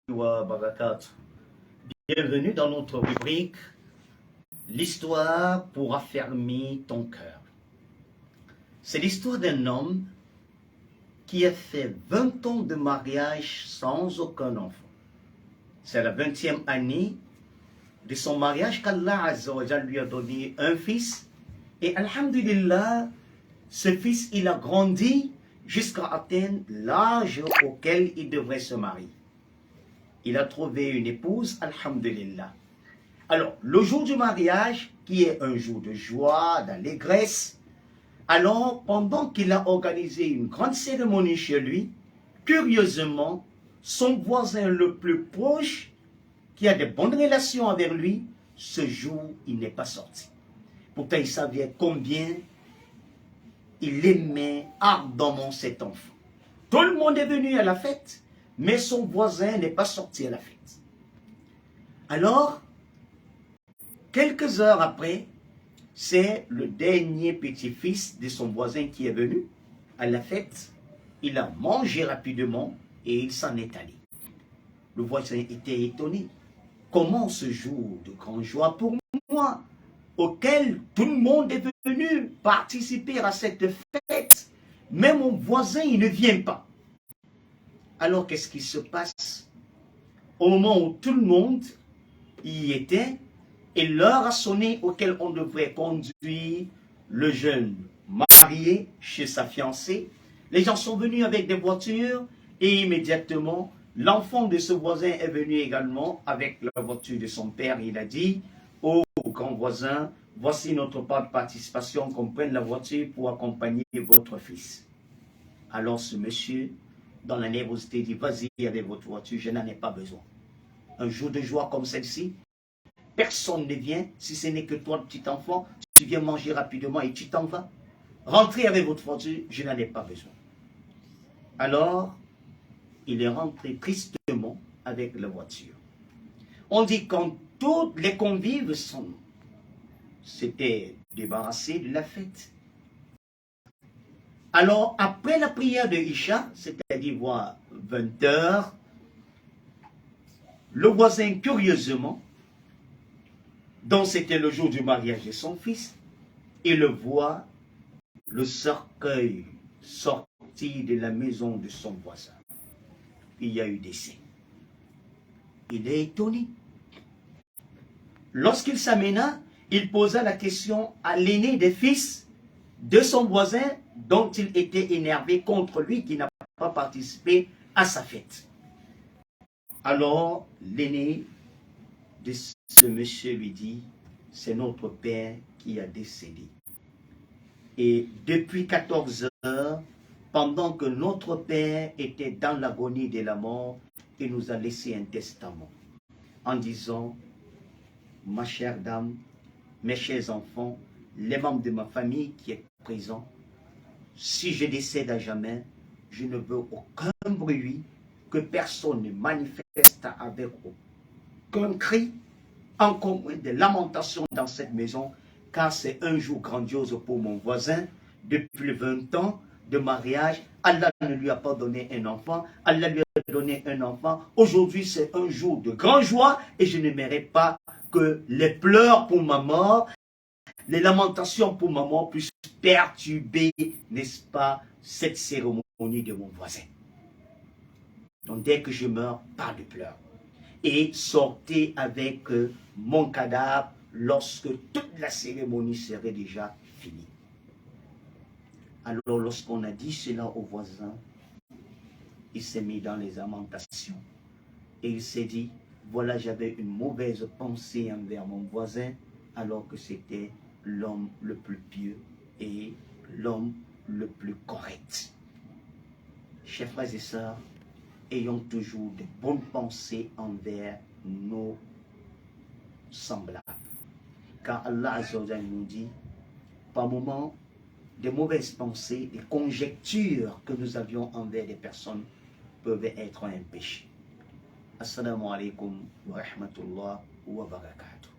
wa barakatuh. Bienvenue dans notre rubrique L'histoire pour affermir ton cœur. C'est l'histoire d'un homme qui a fait 20 ans de mariage sans aucun enfant. C'est la 20e année de son mariage qu'Allah Azza wa Jalla lui a donné un fils. Et alhamdulillah, ce fils, il a grandi jusqu'à atteindre l'âge auquel il devrait se marier. Il a trouvé une épouse, alhamdulillah. Alors, le jour du mariage, qui est un jour de joie, d'allégresse, alors, pendant qu'il a organisé une grande cérémonie chez lui, curieusement, son voisin le plus proche, qui a de bonnes relations avec lui, ce jour, il n'est pas sorti. Pourtant, il savait combien il aimait ardemment cet enfant. Tout le monde est venu à la fête, mais son voisin n'est pas sorti à la fête. Alors, quelques heures après, c'est le dernier petit-fils de son voisin qui est venu à la fête. Il a mangé rapidement et il s'en est allé. Le voisin était étonné. Comment ce jour de grande joie pour moi, auquel tout le monde est venu participer à cette fête, mais mon voisin, il ne vient pas. Alors, qu'est-ce qui se passe? Au moment où tout le monde y était, et l'heure a sonné auquel on devrait conduire le jeune marié chez sa fiancée, les gens sont venus avec des voitures et immédiatement, l'enfant de ce voisin est venu également avec la voiture de son père. Il a dit: oh grand voisin, voici notre part de participation, qu'on prenne la voiture pour accompagner votre fils. Alors ce monsieur, dans la nervosité, dit: vas-y avec votre voiture, je n'en ai pas besoin. Un jour de joie comme celle-ci, personne ne vient, si ce n'est que toi, petit enfant, tu viens manger rapidement et tu t'en vas. Rentrez avec votre voiture, je n'en ai pas besoin. Alors, il est rentré tristement avec la voiture. On dit quand tous les convives s'étaient débarrassés de la fête. Alors, après la prière de Isha, c'est-à-dire vers 20 heures, le voisin, curieusement, dont c'était le jour du mariage de son fils, il le voit, le cercueil sorti de la maison de son voisin. Il y a eu décès. Il est étonné. Lorsqu'il s'amena, il posa la question à l'aîné des fils de son voisin, dont il était énervé contre lui, qui n'a pas participé à sa fête. Alors, l'aîné de ce monsieur lui dit: c'est notre père qui a décédé. Et depuis 14 heures, pendant que notre père était dans l'agonie de la mort, il nous a laissé un testament en disant: ma chère dame, mes chers enfants, les membres de ma famille qui est présent, si je décède à jamais, je ne veux aucun bruit, que personne ne manifeste avec aucun cri, encore moins de lamentations dans cette maison, car c'est un jour grandiose pour mon voisin. Depuis 20 ans de mariage, Allah ne lui a pas donné un enfant, Allah lui a donné un enfant. Aujourd'hui, c'est un jour de grande joie et je n'aimerais pas que les pleurs pour ma mort, les lamentations pour ma mort puissent perturber, n'est-ce pas, cette cérémonie de mon voisin. Donc dès que je meurs, pas de pleurs. Et sortez avec mon cadavre lorsque toute la cérémonie serait déjà finie. Alors lorsqu'on a dit cela au voisin, il s'est mis dans les lamentations. Et il s'est dit: voilà, j'avais une mauvaise pensée envers mon voisin, alors que c'était l'homme le plus pieux et l'homme le plus correct. Chers frères et sœurs, ayons toujours de bonnes pensées envers nos semblables. Car Allah Azza wa Jalla nous dit, par moments, des mauvaises pensées, des conjectures que nous avions envers des personnes peuvent être un péché. Assalamu alaikum wa rahmatullah wa barakatuh.